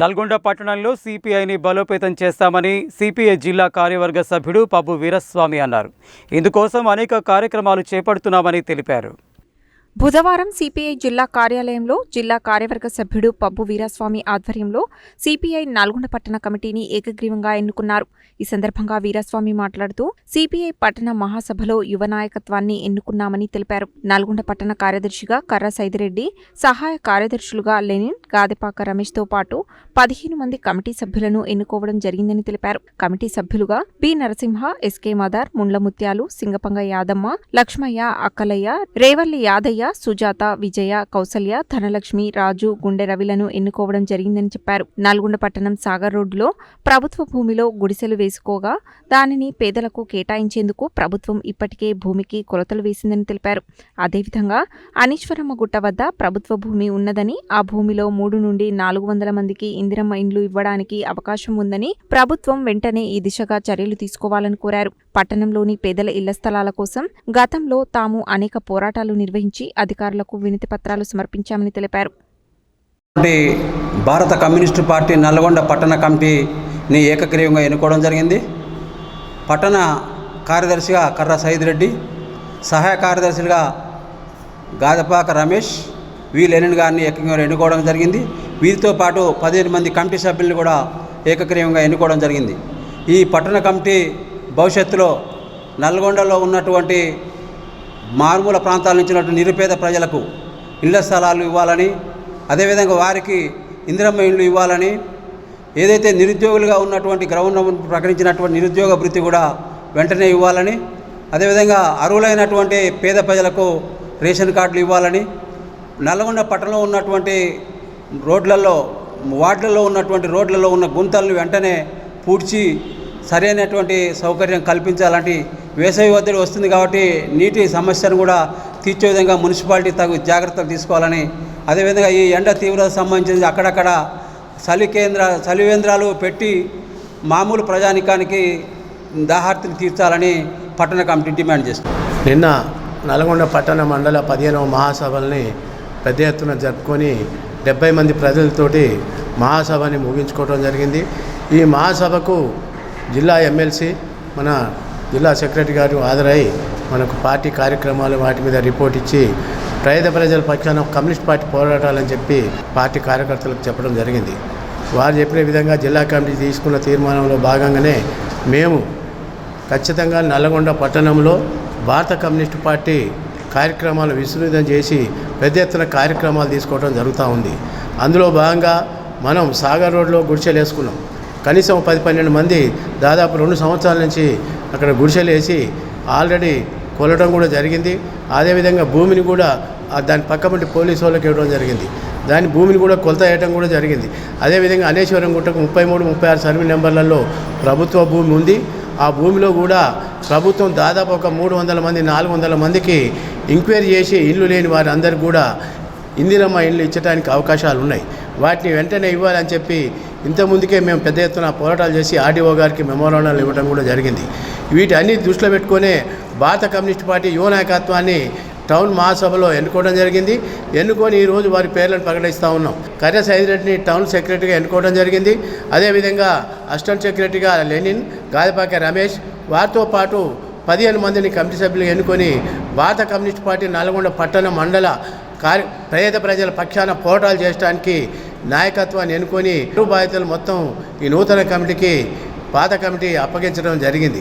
నల్గొండ పట్టణంలో సిపిఐని బలోపేతం చేస్తామని సిపిఐ జిల్లా కార్యవర్గ సభ్యుడు పబ్బు వీరస్వామి అన్నారు. ఇందుకోసం అనేక కార్యక్రమాలు చేపడుతున్నామని తెలిపారు. బుధవారం సిపిఐ జిల్లా కార్యాలయంలో జిల్లా కార్యవర్గ సభ్యుడు పబ్బు వీరస్వామి ఆధ్వర్యంలో సిపిఐ నల్గొండ పట్టణ కమిటీని ఏకగ్రీవంగా ఎన్నుకున్నారు. ఈ సందర్భంగా వీరస్వామి మాట్లాడుతూ సిపిఐ పట్టణ మహాసభలో యువ నాయకత్వాన్ని ఎన్నుకున్నామని తెలిపారు. నల్గొండ పట్టణ కార్యదర్శిగా కర్ర సైదిరెడ్డి, సహాయ కార్యదర్శులుగా లెనిన్, గాదెపాక రమేష్తో పాటు 15 మంది కమిటీ సభ్యులను ఎన్నుకోవడం జరిగిందని తెలిపారు. కమిటీ సభ్యులుగా పి నరసింహ, ఎస్కే మదార్, ముండ్ల ముత్యాలు, సింగపంగ యాదమ్మ, లక్ష్మయ్య, అక్కలయ్య, రేవల్లి యాదయ్య, సుజాత, విజయ, కౌసల్య, ధనలక్ష్మి, రాజు, గుండె రవిలను ఎన్నుకోవడం జరిగిందని చెప్పారు. నల్గొండ పట్టణం సాగర్ రోడ్డులో ప్రభుత్వ భూమిలో గుడిసెలు వేసుకోగా దానిని పేదలకు కేటాయించేందుకు ప్రభుత్వం ఇప్పటికే భూమికి కొలతలు వేసిందని తెలిపారు. అదేవిధంగా అనీశ్వరమ్మ గుట్ట వద్ద ప్రభుత్వ భూమి ఉన్నదని, ఆ భూమిలో 3 నుండి 400 మందికి ఇందిరమ్మ ఇండ్లు ఇవ్వడానికి అవకాశం ఉందని, ప్రభుత్వం వెంటనే ఈ దిశగా చర్యలు తీసుకోవాలని కోరారు. పట్టణంలోని పేదల ఇళ్ల స్థలాల కోసం గతంలో తాము అనేక పోరాటాలు నిర్వహించి అధికారులకు వినతి పత్రాలు సమర్పించామని తెలిపారు. భారత కమ్యూనిస్టు పార్టీ నల్గొండ పట్టణ కమిటీని ఏకగ్రీవంగా ఎన్నుకోవడం జరిగింది. పట్టణ కార్యదర్శిగా కర్ర సైదిరెడ్డి, సహాయ కార్యదర్శులుగా గాదెపాక రమేష్, వి లెనిన్ గారిని ఏకగ్రీవంగా ఎన్నుకోవడం జరిగింది. వీరితో పాటు 15 మంది కమిటీ సభ్యులను కూడా ఏకగ్రీవంగా ఎన్నుకోవడం జరిగింది. ఈ పట్టణ కమిటీ భవిష్యత్తులో నల్గొండలో ఉన్నటువంటి మారుమూల ప్రాంతాల నుంచి ఉన్నటువంటి నిరుపేద ప్రజలకు ఇళ్ల స్థలాలు ఇవ్వాలని, అదేవిధంగా వారికి ఇందిరమ్మ ఇండ్లు ఇవ్వాలని, ఏదైతే నిరుద్యోగులుగా ఉన్నటువంటి గవర్నమెంట్ ప్రకటించినటువంటి నిరుద్యోగ భృతి కూడా వెంటనే ఇవ్వాలని, అదేవిధంగా అర్హులైనటువంటి పేద ప్రజలకు రేషన్ కార్డులు ఇవ్వాలని, నల్గొండ పట్టణంలో ఉన్నటువంటి వార్డులలో ఉన్నటువంటి రోడ్లలో ఉన్న గుంతలను వెంటనే పూడ్చి సరైనటువంటి సౌకర్యం కల్పించాలంటే వేసవి ఒత్తిడి వస్తుంది కాబట్టి నీటి సమస్యను కూడా తీర్చే విధంగా మున్సిపాలిటీ తగు జాగ్రత్తలు తీసుకోవాలని, అదేవిధంగా ఈ ఎండ తీవ్రత సంబంధించి అక్కడక్కడ చలివేంద్రాలు పెట్టి మామూలు ప్రజానికానికి దాహార్తిని తీర్చాలని పట్టణ కమిటీ డిమాండ్ చేస్తుంది. నిన్న నల్గొండ పట్టణ మండల 15వ మహాసభల్ని పెద్ద ఎత్తున జరుపుకొని 70 మంది ప్రజలతోటి మహాసభని ముగించుకోవడం జరిగింది. ఈ మహాసభకు జిల్లా ఎమ్మెల్సీ, మన జిల్లా సెక్రటరీ గారు హాజరై మనకు పార్టీ కార్యక్రమాలు వాటి మీద రిపోర్ట్ ఇచ్చి పేద ప్రజల పక్షాన కమ్యూనిస్ట్ పార్టీ పోరాటాలని చెప్పి పార్టీ కార్యకర్తలకు చెప్పడం జరిగింది. వారు చెప్పిన విధంగా జిల్లా కమిటీ తీసుకున్న తీర్మానంలో భాగంగానే మేము ఖచ్చితంగా నల్గొండ పట్టణంలో భారత కమ్యూనిస్టు పార్టీ కార్యక్రమాలు విస్తృతం చేసి పెద్ద ఎత్తున కార్యక్రమాలు తీసుకోవడం జరుగుతూ ఉంది. అందులో భాగంగా మనం సాగర్ రోడ్లో గుడిసెలు వేసుకున్నాం. కనీసం 10-12 మంది దాదాపు 2 సంవత్సరాల నుంచి అక్కడ గుడిసెలు వేసి ఆల్రెడీ కొలటం కూడా జరిగింది. అదేవిధంగా భూమిని కూడా దాని పక్కమంటి పోలీసు వాళ్ళకి ఇవ్వడం జరిగింది. దాని భూమిని కూడా కొలత వేయడం కూడా జరిగింది. అదేవిధంగా అనేశ్వరం గుట్టకు 33, 36 సర్వే నెంబర్లలో ప్రభుత్వ భూమి ఉంది. ఆ భూమిలో కూడా ప్రభుత్వం దాదాపు ఒక 300 మంది 400 మందికి ఎంక్వైరీ చేసి ఇల్లు లేని వారందరికీ కూడా ఇందిరమ్మ ఇల్లు ఇచ్చడానికి అవకాశాలు ఉన్నాయి. వాటిని వెంటనే ఇవ్వాలని చెప్పి ఇంతకుముందుకే మేము పెద్ద ఎత్తున పోరాటాలు చేసి ఆర్డీఓ గారికి మెమోరాండాలు ఇవ్వడం కూడా జరిగింది. వీటి అన్ని దృష్టిలో పెట్టుకునే భారత కమ్యూనిస్ట్ పార్టీ యువ నాయకత్వాన్ని టౌన్ మహాసభలో ఎన్నుకోవడం జరిగింది. ఎన్నుకొని ఈరోజు వారి పేర్లను ప్రకటిస్తూ ఉన్నాం. కర్ర సైదిరెడ్డిని టౌన్ సెక్రటరీగా ఎన్నుకోవడం జరిగింది. అదేవిధంగా అసిస్టెంట్ సెక్రటరీగా లెనిన్, గాదెపాక రమేష్, వారితో పాటు 15 మందిని కమిటీ సభ్యులు ఎన్నుకొని భారత కమ్యూనిస్ట్ పార్టీ నల్గొండ పట్టణ మండల పేద ప్రజల పక్షాన పోరాటాలు చేయడానికి నాయకత్వాన్ని ఎన్నుకొని బాధ్యతలు మొత్తం ఈ నూతన కమిటీకి పాత కమిటీ అప్పగించడం జరిగింది.